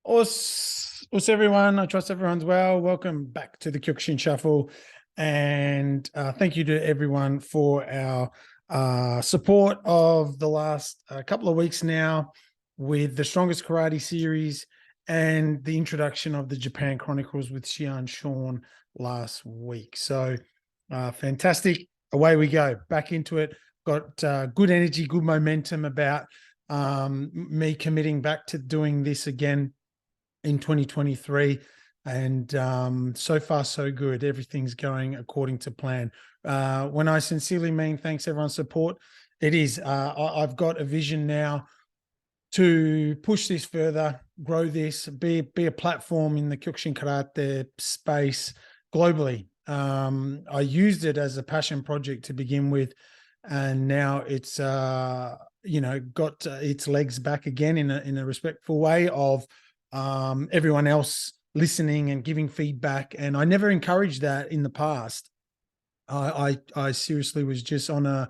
Us everyone. I trust everyone's well. Welcome back to the Kyokushin Shuffle. And thank you to everyone for our support of the last couple of weeks now with the Strongest Karate series and the introduction of the Japan Chronicles with Xian Sean last week. So fantastic. Away we go. Back into it. Got good energy, good momentum about me committing back to doing this again in 2023, and so far so good. Everything's going according to plan. When I sincerely mean thanks everyone's support, it is I've got a vision now to push this further, grow this, be a platform in the Kyokushin Karate space globally. I used it as a passion project to begin with, and now it's got its legs back again in a respectful way of everyone else listening and giving feedback. And I never encouraged that in the past. I seriously was just on a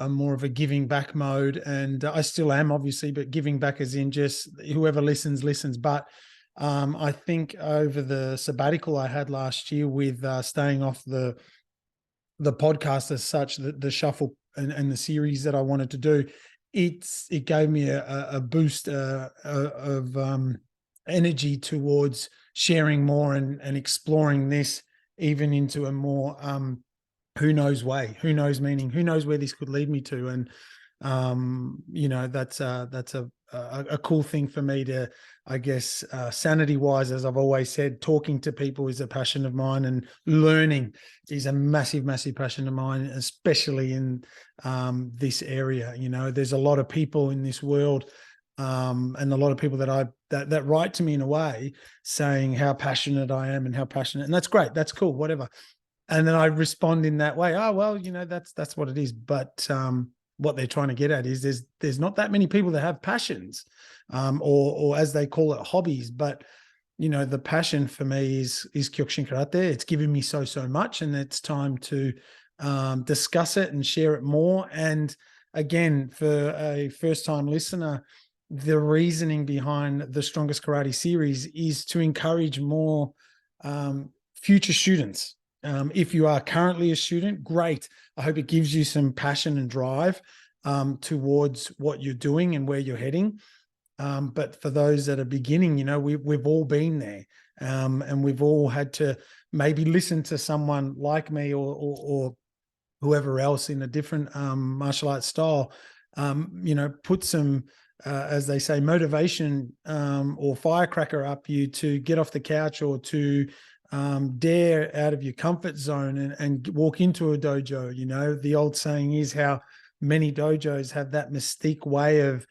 more of a giving back mode, and I still am, obviously, but giving back as in just whoever listens. But I think over the sabbatical I had last year with staying off the podcast as such, the shuffle and the series that I wanted to do, it gave me a boost of energy towards sharing more and exploring this even into a more who knows way, who knows meaning, who knows where this could lead me to. And that's a cool thing for me to, I guess, sanity wise, as I've always said, talking to people is a passion of mine, and learning is a massive passion of mine, especially in this area. There's a lot of people in this world, and a lot of people that write to me in a way saying how passionate I am and how passionate, and that's great, that's cool, whatever. And then I respond in that way. Oh, well, that's what it is. But what they're trying to get at is there's not that many people that have passions, or as they call it, hobbies. But the passion for me is Kyokushin Karate. It's given me so much, and it's time to discuss it and share it more. And again, for a first-time listener, the reasoning behind the Strongest Karate series is to encourage more future students. If you are currently a student, great. I hope it gives you some passion and drive towards what you're doing and where you're heading. But for those that are beginning, we've all been there, and we've all had to maybe listen to someone like me or whoever else in a different martial arts style, put some, as they say, motivation or firecracker up you to get off the couch or to dare out of your comfort zone and walk into a dojo. The old saying is how many dojos have that mystique way of,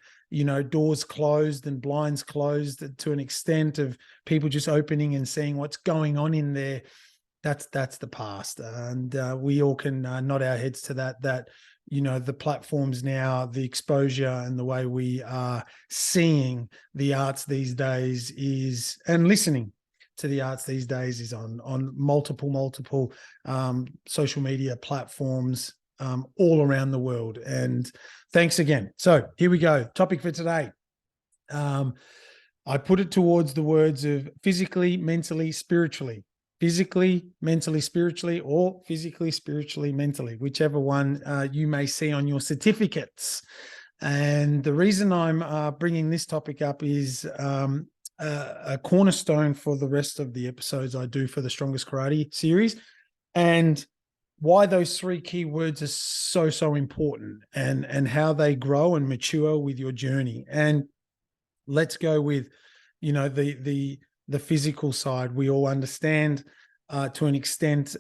doors closed and blinds closed to an extent of people just opening and seeing what's going on in there. That's the past. And we all can nod our heads to that, the platforms now, the exposure and the way we are seeing the arts these days is, and listening to the arts these days is on multiple social media platforms all around the world. And thanks again. So here we go. Topic for today. I put it towards the words of physically, mentally, spiritually. Physically, mentally, spiritually, or physically, spiritually, mentally, whichever one you may see on your certificates. And the reason I'm bringing this topic up is a cornerstone for the rest of the episodes I do for the Strongest Karate series, and why those three key words are so important, and how they grow and mature with your journey. And let's go with, the physical side. We all understand to an extent,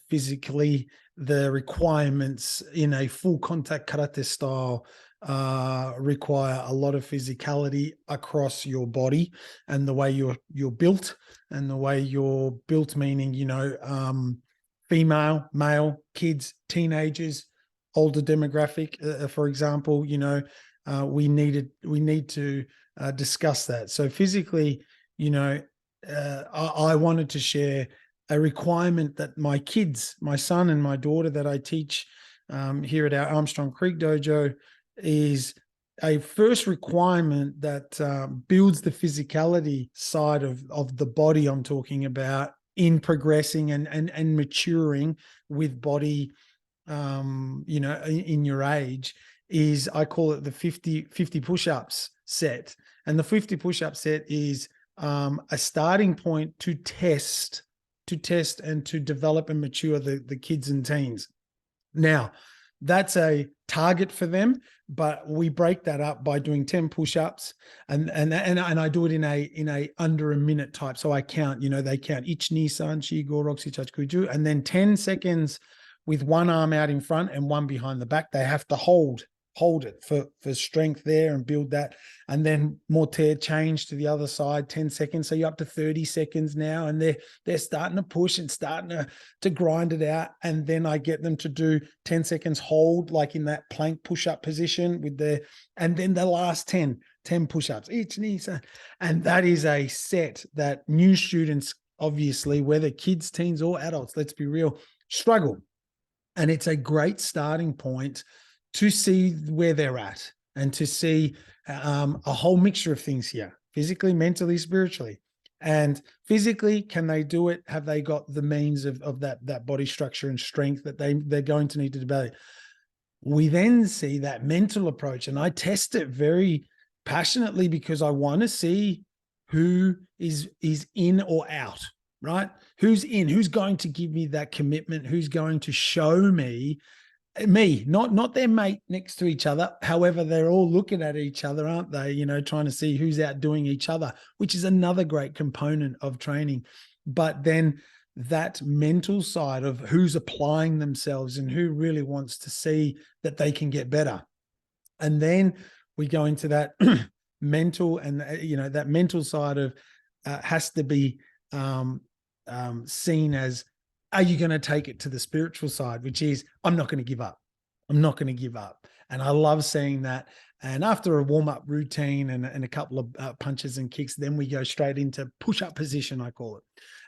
physically, the requirements in a full contact karate style require a lot of physicality across your body and the way you're built, and the way you're built, meaning, female, male, kids, teenagers, older demographic, for example, we need to discuss that. So physically, I wanted to share a requirement that my kids, my son and my daughter that I teach here at our Armstrong Creek Dojo, is a first requirement that builds the physicality side of the body I'm talking about in progressing and maturing with body, in your age, is I call it the 50 push-ups set. And the 50 push-up set is a starting point to test and to develop and mature the kids and teens. Now, that's a target for them, but we break that up by doing 10 push-ups, and I do it in a under a minute type. So I count, they count ich Nissan, chi Gorok, Sichach Kuju, and then 10 seconds with one arm out in front and one behind the back. They have to hold it for strength there and build that. And then mortar change to the other side, 10 seconds. So you're up to 30 seconds now, and they're starting to push and starting to grind it out. And then I get them to do 10 seconds hold, like in that plank push-up position and then the last 10 push-ups, each knee. And that is a set that new students, obviously, whether kids, teens, or adults, let's be real, struggle. And it's a great starting point to see where they're at and to see a whole mixture of things here, physically, mentally, spiritually. And physically, can they do it? Have they got the means of that body structure and strength that they're going to need to develop? We then see that mental approach, and I test it very passionately because I want to see who is in or out, right? Who's in, who's going to give me that commitment, who's going to show me, not their mate next to each other. However, they're all looking at each other, aren't they? Trying to see who's outdoing each other, which is another great component of training. But then that mental side of who's applying themselves and who really wants to see that they can get better. And then we go into that mental, and that mental side of has to be seen as, are you going to take it to the spiritual side, which is, I'm not going to give up. I'm not going to give up. And I love seeing that. And after a warm-up routine and a couple of punches and kicks, then we go straight into push-up position, I call it.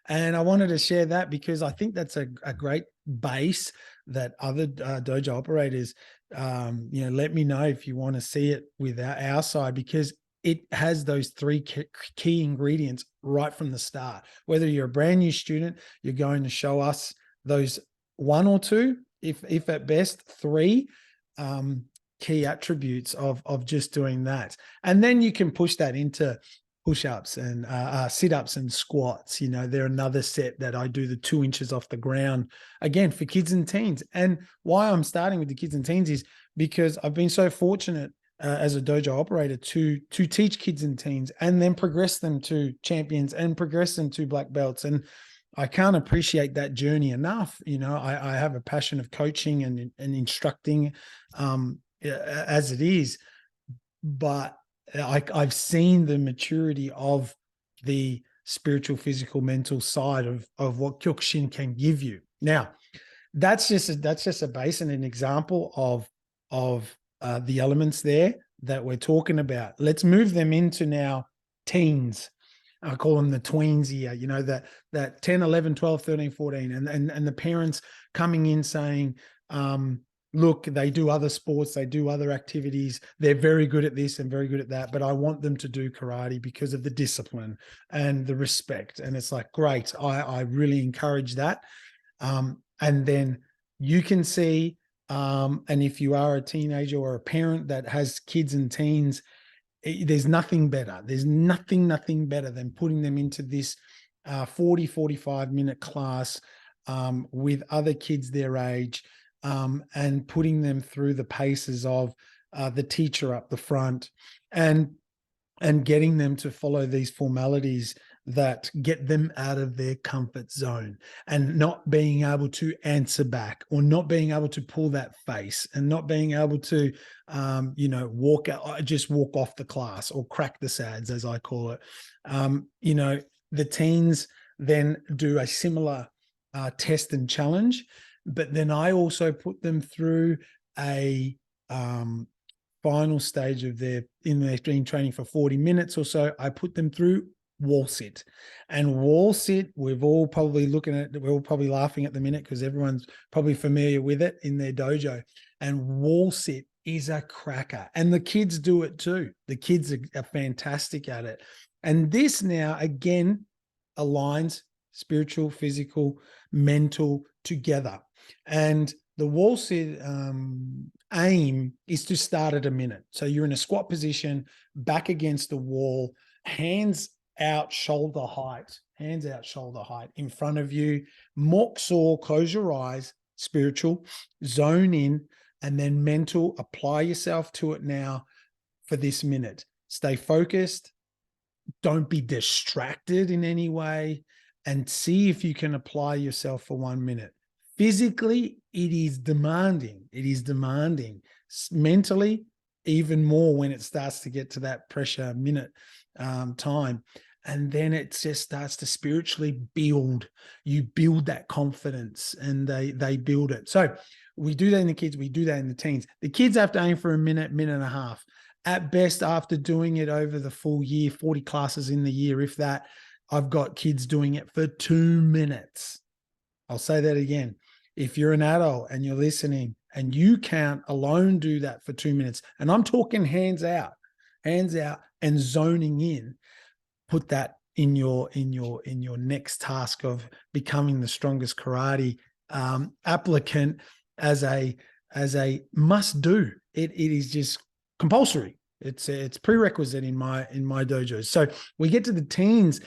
And I wanted to share that because I think that's a great base that other dojo operators, let me know if you want to see it with our side, because it has those three key ingredients right from the start. Whether you're a brand new student, you're going to show us those one or two, if at best three, key attributes of just doing that. And then you can push that into push-ups and sit-ups and squats. They're another set that I do the 2 inches off the ground, again, for kids and teens. And why I'm starting with the kids and teens is because I've been so fortunate as a dojo operator to teach kids and teens and then progress them to champions and progress them to black belts. And I can't appreciate that journey enough. I have a passion of coaching and instructing as it is, but I've seen the maturity of the spiritual, physical, mental side of what Kyokushin can give you. Now, that's just a base and an example of the elements there that we're talking about. Let's move them into now teens. I call them the tweens here, that 10, 11, 12, 13, 14. And the parents coming in saying, look, they do other sports, they do other activities. They're very good at this and very good at that, but I want them to do karate because of the discipline and the respect. And it's like, great. I really encourage that. And then you can see, and if you are a teenager or a parent that has kids and teens, there's nothing better. There's nothing better than putting them into this 45 minute class with other kids their age, and putting them through the paces of the teacher up the front, and getting them to follow these formalities that get them out of their comfort zone, and not being able to answer back, or not being able to pull that face, and not being able to, walk out, just walk off the class, or crack the sads, as I call it. The teens then do a similar test and challenge, but then I also put them through a final stage of they've been training for 40 minutes or so. I put them through wall sit. And wall sit, we're all probably laughing at the minute because everyone's probably familiar with it in their dojo. And wall sit is a cracker. And the kids do it too. The kids are fantastic at it. And this now, again, aligns spiritual, physical, mental together. And the wall sit aim is to start at a minute. So you're in a squat position, back against the wall, hands out shoulder height in front of you. Mok-saw, close your eyes, spiritual, zone in, and then mental, apply yourself to it now for this minute. Stay focused. Don't be distracted in any way, and see if you can apply yourself for 1 minute. Physically, it is demanding. It is demanding. Mentally, even more when it starts to get to that pressure minute time. And then it just starts to spiritually build. You build that confidence, and they build it. So we do that in the kids. We do that in the teens. The kids have to aim for a minute, minute and a half. At best, after doing it over the full year, 40 classes in the year, if that, I've got kids doing it for 2 minutes. I'll say that again. If you're an adult and you're listening and you can't alone do that for 2 minutes, and I'm talking hands out and zoning in, put that in your next task of becoming the strongest karate applicant as a must do. It is just compulsory. It's prerequisite in my dojos. So we get to the teens,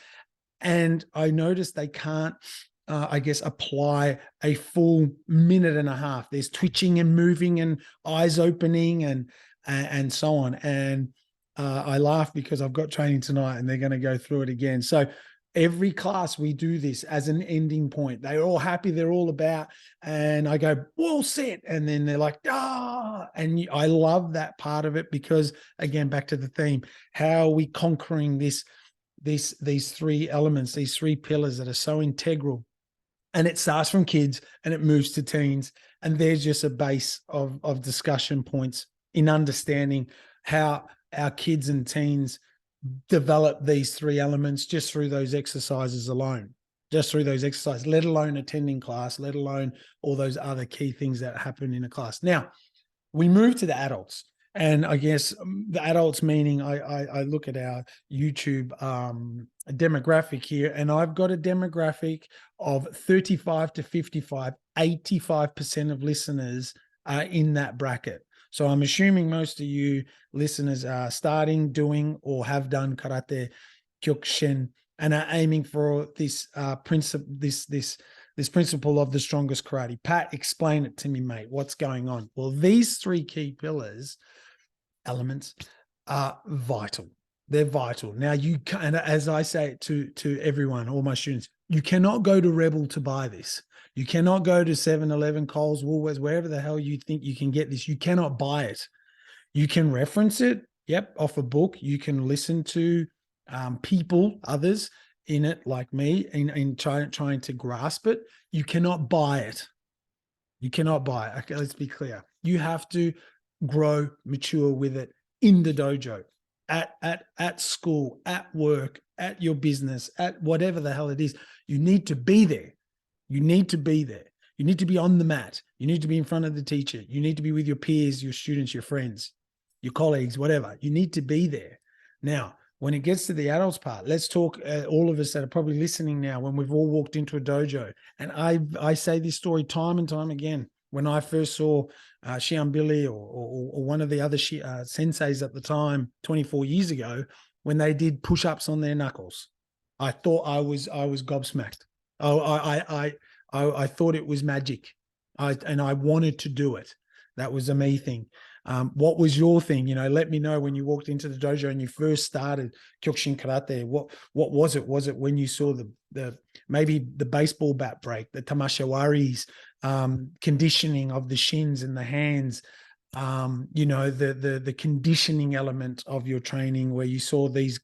and I notice they can't, apply a full minute and a half. There's twitching and moving and eyes opening and so on. And I laugh because I've got training tonight and they're going to go through it again. So every class we do this as an ending point. They're all happy. They're all about, and I go, wall sit. And then they're like, ah, and I love that part of it because, again, back to the theme, how are we conquering these three elements, these three pillars that are so integral? And it starts from kids and it moves to teens. And there's just a base of discussion points in understanding how our kids and teens develop these three elements just through those exercises alone, let alone attending class, let alone all those other key things that happen in a class. Now, we move to the adults. And I guess the adults, meaning I look at our YouTube demographic here, and I've got a demographic of 35 to 55, 85% of listeners are in that bracket. So I'm assuming most of you listeners are starting, doing, or have done karate kyokushin and are aiming for this principle, this principle of the strongest karate. Pat, explain it to me, mate. What's going on? Well, these three key elements are vital. They're vital. Now, you can, and as I say to everyone, all my students, you cannot go to Rebel to buy this. You cannot go to 7-Eleven, Coles, Woolworths, wherever the hell you think you can get this. You cannot buy it. You can reference it, off a book. You can listen to people, others in it, like me, in trying to grasp it. You cannot buy it. You cannot buy it. Okay, let's be clear. You have to grow, mature with it in the dojo, at school, at work, at your business, at whatever the hell it is. You need to be there. You need to be there. You need to be on the mat. You need to be in front of the teacher. You need to be with your peers, your students, your friends, your colleagues, whatever. You need to be there. Now, when it gets to the adults part, let's talk, all of us that are probably listening now, when we've all walked into a dojo. And I say this story time and time again. When I first saw Shian Billy or one of the other senseis at the time, 24 years ago, when they did push-ups on their knuckles, I thought I was gobsmacked. I thought it was magic. And I wanted to do it. That was a me thing. What was your thing? Let me know when you walked into the dojo and you first started Kyokushin Karate. What was it? Was it when you saw the maybe the baseball bat break, the tamashawaris, conditioning of the shins and the hands, the conditioning element of your training, where you saw these,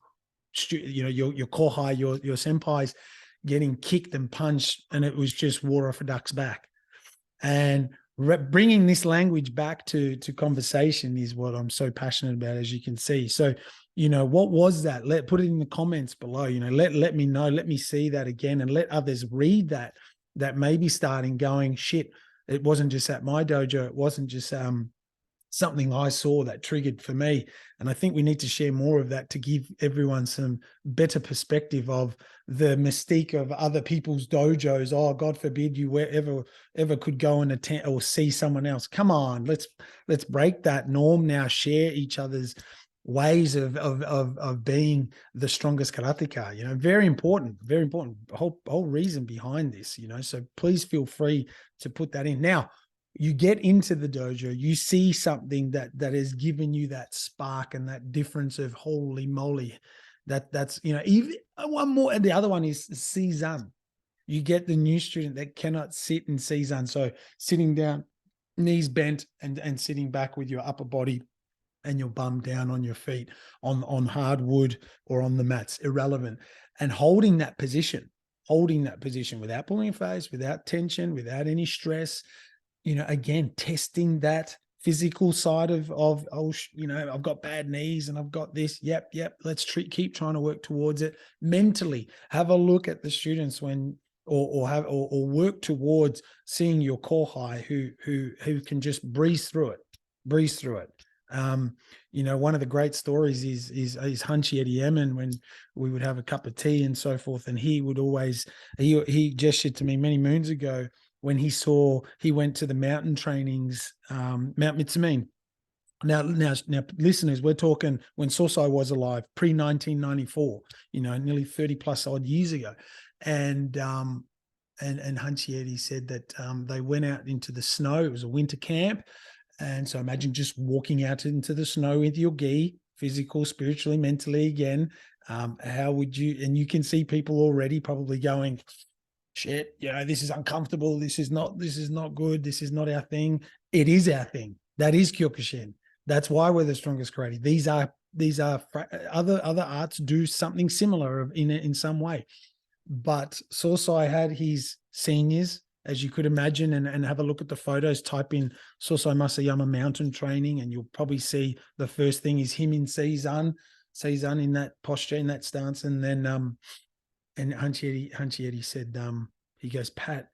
your kohai, your senpais getting kicked and punched, and it was just water off a duck's back. And bringing this language back to conversation is what I'm so passionate about, as you can see. So, what was that? Put it in the comments below. Let me know. Let me see that again, and let others read that may be starting going, shit, it wasn't just at my dojo. It wasn't just something I saw that triggered for me. And I think we need to share more of that to give everyone some better perspective of the mystique of other people's dojos. Oh, God forbid you ever could go and attend or see someone else. Come on, let's break that norm now, share each other's ways of being the strongest karateka. Very important, very important. Whole reason behind this, so please feel free to put that in. Now, you get into the dojo, you see something that has given you that spark and that difference of holy moly. That's even one more, and the other one is Seizan. You get the new student that cannot sit in Seizan. So sitting down, knees bent, and sitting back with your upper body and your bum down on your feet on hardwood or on the mats, irrelevant. And holding that position without pulling your face, without tension, without any stress, again, testing that physical side of I've got bad knees and I've got this. Yep. Let's keep trying to work towards it. Mentally, have a look at the students when or work towards seeing your core high who can just breeze through it. One of the great stories is Hunchy Eddie Emin, when we would have a cup of tea and so forth, and he would always he gestured to me many moons ago when he went to the mountain trainings, Mount Mitsamine. Now, listeners, we're talking when Sosai was alive, pre-1994, nearly 30 plus odd years ago. And Hunchy Eddie said that they went out into the snow. It was a winter camp. And so imagine just walking out into the snow with your gi, physical, spiritually, mentally again. How would you, and you can see people already probably going, shit, this is uncomfortable. This is not good. This is not our thing. It is our thing. That is Kyokushin. That's why we're the strongest karate. These are other arts do something similar in some way. But Sosai had his seniors, as you could imagine, and have a look at the photos. Type in Sosai Masayama mountain training, and you'll probably see the first thing is him in Seizan in that posture, in that stance. And then and Hunchy Eddie said, he goes, Pat,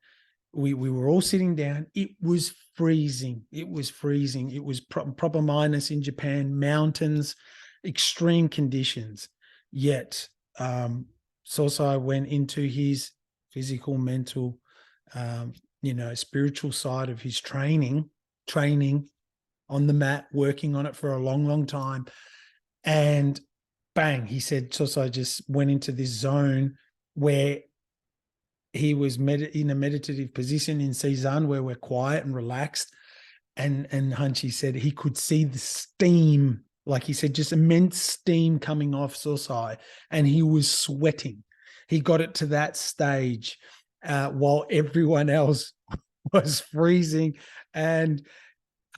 we were all sitting down. It was freezing. It was proper minus in Japan, mountains, extreme conditions. Yet Sosai went into his physical, mental, spiritual side of his training on the mat, working on it for a long, long time. And bang, he said, Sosai just went into this zone where he was in a meditative position in Seizan, where we're quiet and relaxed. And Hunchy said he could see the steam, like he said, just immense steam coming off Sosai, and he was sweating. He got it to that stage while everyone else was freezing. And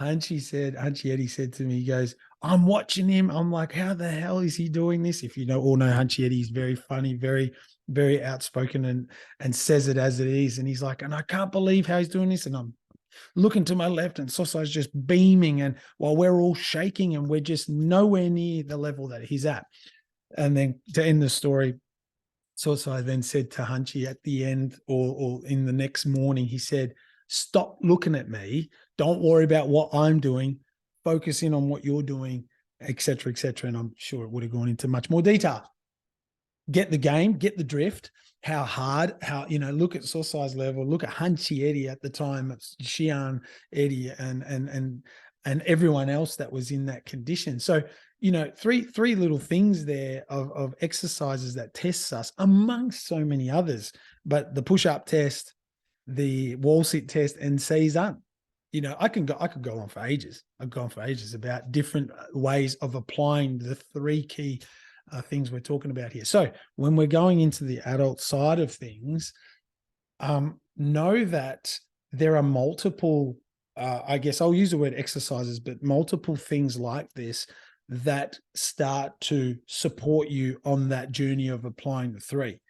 Hunchy Eddie said to me, he goes, I'm watching him. I'm like, how the hell is he doing this? If you all know Hunchy Eddie, he's very funny, very, very outspoken and says it as it is. And he's like, and I can't believe how he's doing this. And I'm looking to my left and Sosai's just beaming. And while we're all shaking and we're just nowhere near the level that he's at. And then to end the story, Sosai then said to Hunchy at the end or in the next morning, he said, stop looking at me. Don't worry about what I'm doing. Focus in on what you're doing, et cetera, et cetera. And I'm sure it would have gone into much more detail. Get the game, get the drift, how hard, look at Sosai's level, look at Hunchy Eddie at the time, Xian Eddie and everyone else that was in that condition. So, three little things there of exercises that tests us amongst so many others, but the push-up test, the wall sit test, and Seizan. I could go on for ages. I've gone for ages about different ways of applying the three key things we're talking about here. So when we're going into the adult side of things, know that there are multiple, I guess I'll use the word exercises, but multiple things like this that start to support you on that journey of applying the three.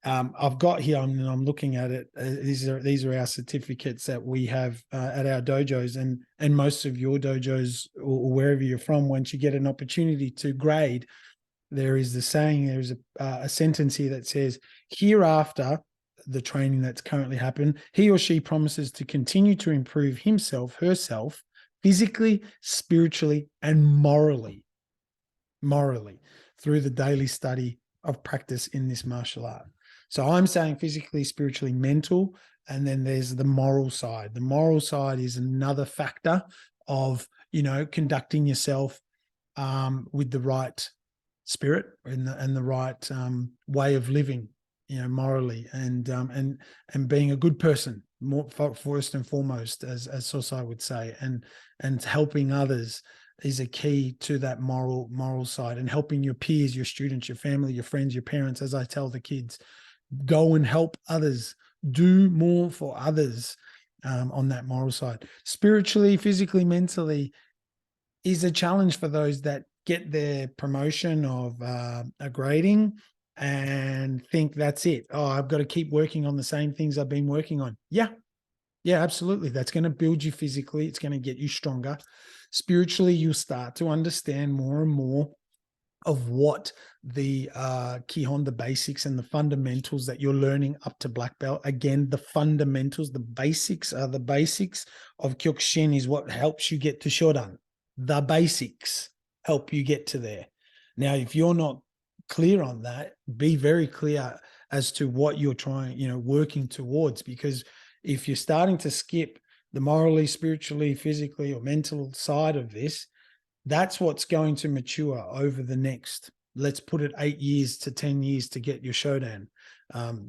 I've got here, I'm looking at it. These are our certificates that we have at our dojos, and most of your dojos or wherever you're from. Once you get an opportunity to grade, there is the saying. There's a sentence here that says, "Hereafter the training that's currently happened, he or she promises to continue to improve himself, herself, physically, spiritually, and morally through the daily study of practice in this martial art. So I'm saying physically, spiritually, mental, and then there's the moral side. The moral side is another factor of, conducting yourself with the right spirit and the right way of living, morally, and being a good person, more first and foremost, as Sosai would say, and helping others is a key to that moral side, and helping your peers, your students, your family, your friends, your parents. As I tell the kids, go and help others, do more for others on that moral side. Spiritually, physically, mentally is a challenge for those that get their promotion of a grading and think that's it. Oh, I've got to keep working on the same things I've been working on. Yeah, absolutely. That's going to build you physically. It's going to get you stronger. Spiritually, you'll start to understand more and more of what the Kihon, the basics and the fundamentals that you're learning up to black belt. Again, the fundamentals, the basics are the basics of Kyokushin is what helps you get to Shodan. The basics help you get to there. Now, if you're not clear on that, be very clear as to what you're trying, working towards, because if you're starting to skip the morally, spiritually, physically, or mental side of this, that's what's going to mature over the next, let's put it 8 years to 10 years to get your Shodan.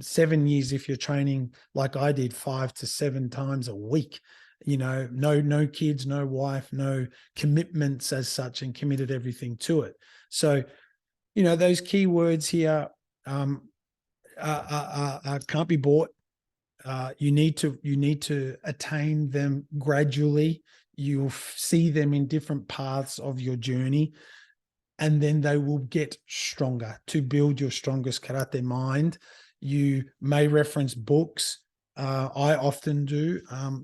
7 years if you're training like I did 5 to 7 times a week. No kids, no wife, no commitments as such, and committed everything to it. So, those key words here can't be bought. You need to attain them gradually. You'll see them in different paths of your journey, and then they will get stronger. To build your strongest karate mind, you may reference books. I often do.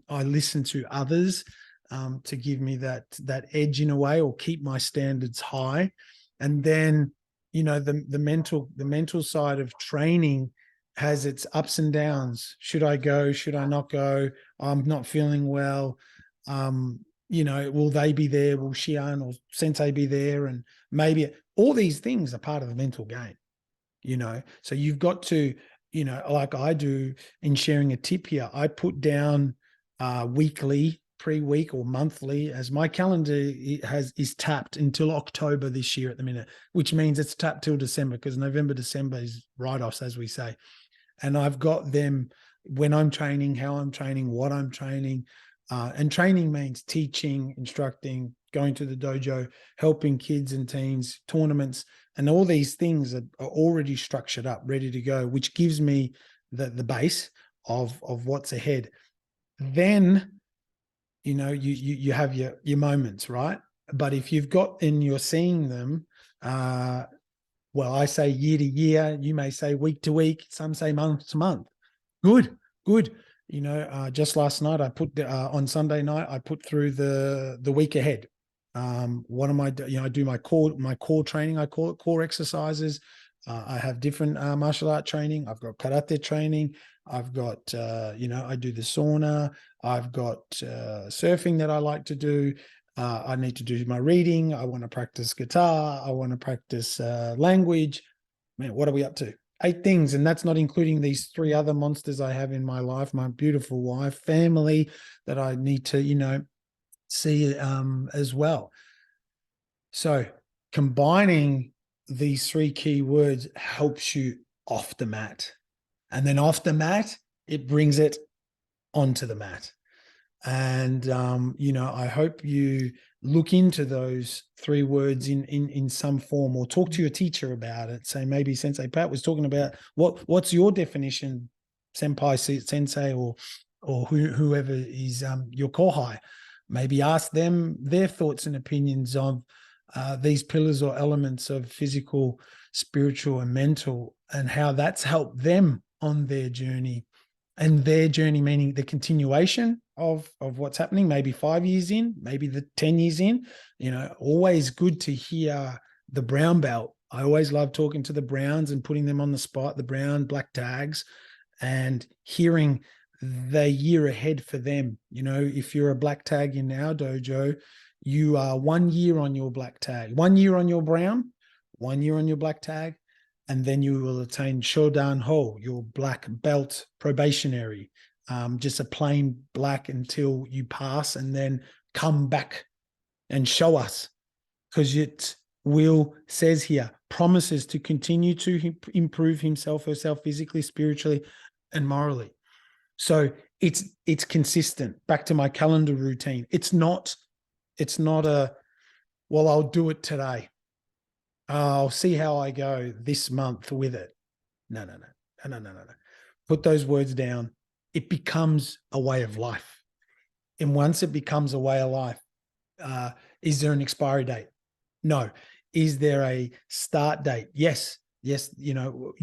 I listen to others to give me that edge in a way, or keep my standards high. And then, the mental side of training has its ups and downs. Should I go? Should I not go? I'm not feeling well. Will they be there? Will Shian or Sensei be there? And maybe all these things are part of the mental game, So you've got to, like I do in sharing a tip here, I put down weekly, pre-week or monthly, as my calendar is tapped until October this year at the minute, which means it's tapped till December, because November, December is write-offs, as we say. And I've got them when I'm training, how I'm training, what I'm training. And training means teaching, instructing, going to the dojo, helping kids and teens, tournaments, and all these things are already structured up, ready to go, which gives me the base of what's ahead. Then, you have your moments, right? But if you've got and you're seeing them, well, I say year to year, you may say week to week, some say month to month. Good. Just last night I put on Sunday night I put through the week ahead. What am I doing? I do my core training. I call it core exercises. I have different martial art training. I've got karate training. I've got I do the sauna. I've got surfing that I like to do. I need to do my reading. I want to practice guitar. I want to practice language. Man, what are we up to? 8 things, and that's not including these 3 other monsters I have in my life, my beautiful wife, family that I need to, see as well. So combining these 3 key words helps you off the mat. And then off the mat, it brings it onto the mat. And, I hope you look into those 3 words in some form, or talk to your teacher about it. Say, maybe Sensei Pat was talking about what's your definition, senpai, sensei, or whoever is your kohai. Maybe ask them their thoughts and opinions of these pillars or elements of physical, spiritual, and mental, and how that's helped them on their journey. And their journey meaning the continuation of what's happening, maybe 5 years in, maybe the 10 years in. Always good to hear the brown belt. I always love talking to the browns and putting them on the spot, the brown, black tags, and hearing the year ahead for them. You know, if you're a black tag in our dojo, you are 1 year on your black tag, 1 year on your brown, 1 year on your black tag, and then you will attain Shodan Ho, your black belt probationary, just a plain black until you pass, and then come back and show us, because it will says here promises to continue to improve himself, herself, physically, spiritually, and morally. So it's consistent. Back to my calendar routine. It's not a, well, I'll do it today. I'll see how I go this month with it. No. Put those words down. It becomes a way of life. And once it becomes a way of life, is there an expiry date? No. Is there a start date? Yes. You know,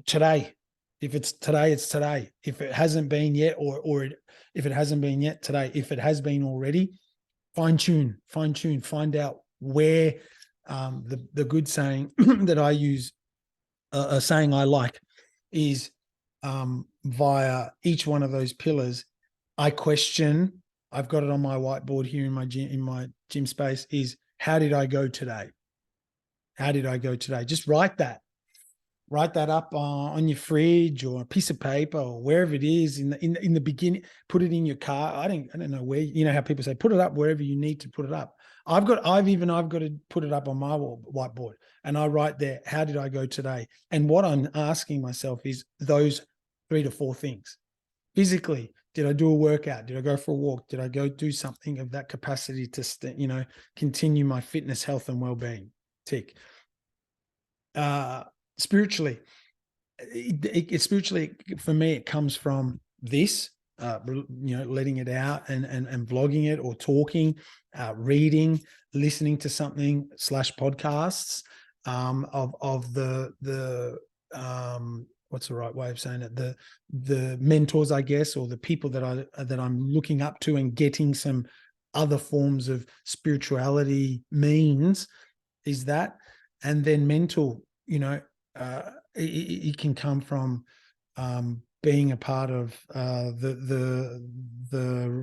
today. If it's today, it's today. If it hasn't been yet, if it hasn't been yet, today. If it has been already, fine tune, find out where the good saying that I use, a saying I like, is via each one of those pillars. I question. I've got it on my whiteboard here in my gym space. Is how did I go today? How did I go today? Just write that up on your fridge or a piece of paper or wherever it is in the beginning. Put it in your car. I don't know where, you know how people say, put it up wherever you need to put it up. I've got to put it up on my whiteboard, and I write there, how did I go today? And what I'm asking myself is those 3 to 4 things. Physically, did I do a workout? Did I go for a walk? Did I go do something of that capacity to, continue my fitness, health, and well-being? Tick. Spiritually, spiritually for me, it comes from this, letting it out and vlogging it or talking, reading, listening to something / podcasts of the what's the right way of saying it? The mentors, I guess, or the people that I'm looking up to, and getting some other forms of spirituality means is that. And then mental, it can come from being a part of the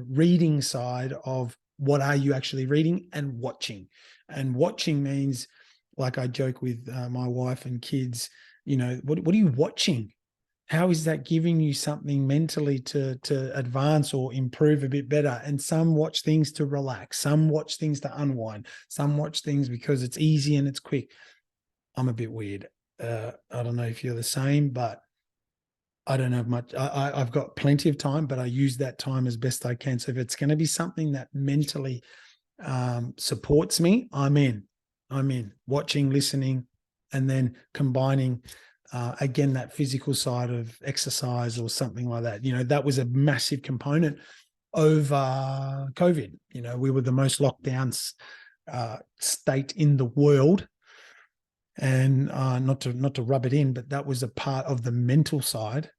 reading side of what are you actually reading, and watching. And watching means, like I joke with my wife and kids, what are you watching? How is that giving you something mentally to advance or improve a bit better? And some watch things to relax, some watch things to unwind, some watch things because it's easy and it's quick. I'm a bit weird. I don't know if you're the same, but I don't have much. I've got plenty of time, but I use that time as best I can. So if it's going to be something that mentally supports me, I'm in. Watching, listening, and then combining, again, that physical side of exercise or something like that. That was a massive component over COVID. We were the most locked down state in the world. And not to rub it in, but that was a part of the mental side,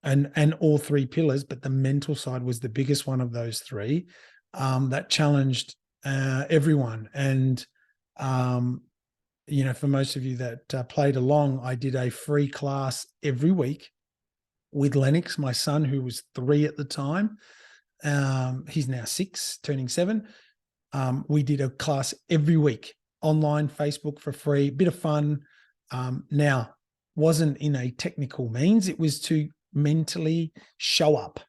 and all 3 pillars, but the mental side was the biggest one of those 3 that challenged everyone. And for most of you that played along, I did a free class every week with Lennox, my son, who was 3 at the time. He's now 6, turning 7. We did a class every week, online, Facebook, for free, bit of fun. Now, wasn't in a technical means. It was to mentally show up.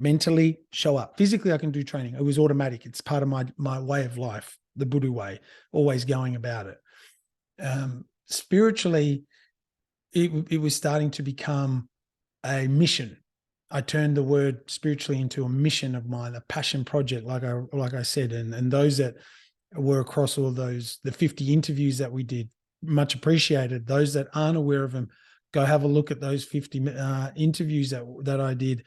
Physically, I can do training. It was automatic. It's part of my way of life, the Buddha way, always going about it. Spiritually, it was starting to become a mission. I turned the word spiritually into a mission of mine, a passion project, like I said, and those that were across all those, the 50 interviews that we did, much appreciated. Those that aren't aware of them, go have a look at those 50 interviews that I did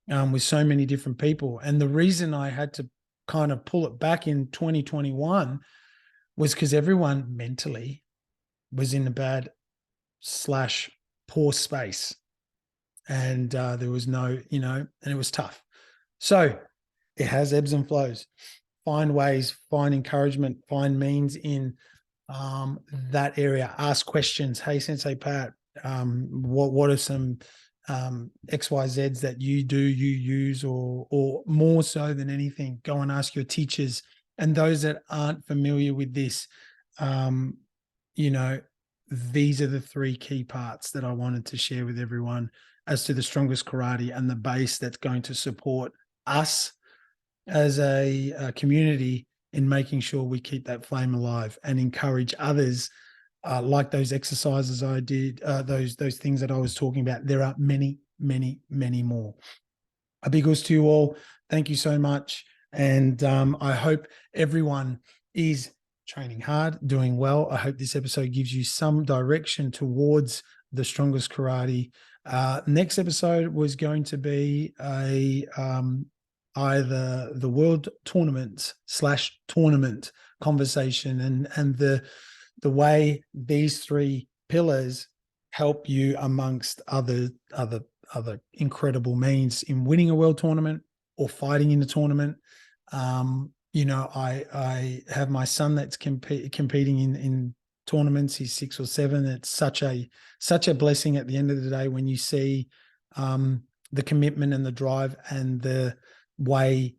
with so many different people. And the reason I had to kind of pull it back in 2021 was because everyone mentally was in a bad / poor space. And there was no, and it was tough. So it has ebbs and flows. Find ways, find encouragement, find means in that area. Ask questions. Hey, Sensei Pat, what are some XYZs that you use, or more so than anything, go and ask your teachers. And those that aren't familiar with this, you know, these are the three key parts that I wanted to share with everyone as to the strongest karate and the base that's going to support us as a community in making sure we keep that flame alive and encourage others, like those exercises I did, those things that I was talking about. There are many, many, many more. A big uss to you all. Thank you so much. And I hope everyone is training hard, doing well. I hope this episode gives you some direction towards the strongest karate. Next episode was going to be either the world tournament/tournament conversation and the way these three pillars help you amongst other incredible means in winning a world tournament or fighting in a tournament. You know, I have my son that's competing in tournaments. He's 6 or 7. It's such a blessing at the end of the day when you see the commitment and the drive and the way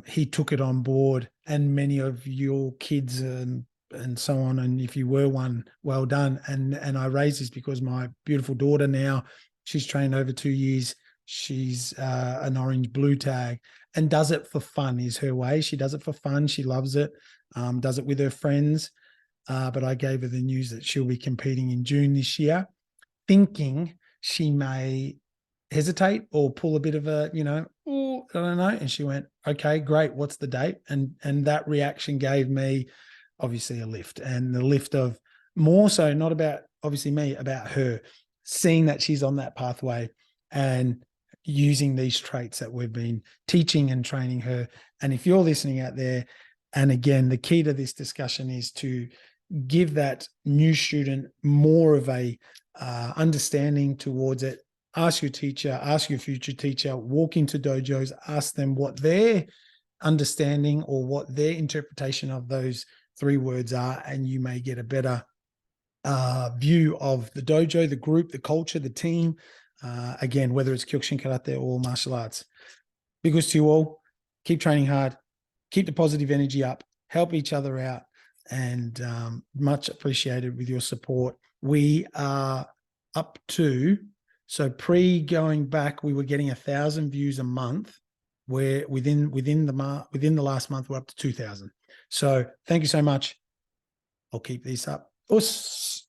he took it on board, and many of your kids and so on. And if you were one, well done. And I raise this because my beautiful daughter now, she's trained over 2 years. She's an orange blue tag and does it for fun is her way. She does it for fun. She loves it, does it with her friends. But I gave her the news that she'll be competing in June this year, thinking she may hesitate or pull a bit of a, I don't know. And she went, okay, great. What's the date? And that reaction gave me obviously a lift, and the lift of more so not about obviously me, about her, seeing that she's on that pathway and using these traits that we've been teaching and training her. And if you're listening out there, and again, the key to this discussion is to give that new student more of a understanding towards it. Ask your teacher, ask your future teacher, walk into dojos, ask them what their understanding or what their interpretation of those 3 words are, and you may get a better view of the dojo, the group, the culture, the team. Again, whether it's Kyokushin Karate or martial arts. Big uss to you all. Keep training hard. Keep the positive energy up. Help each other out. And much appreciated with your support. We are up to, so going back, we were getting 1,000 views a month. Where within the last month, we're up to 2,000. So thank you so much. I'll keep these up. Uss.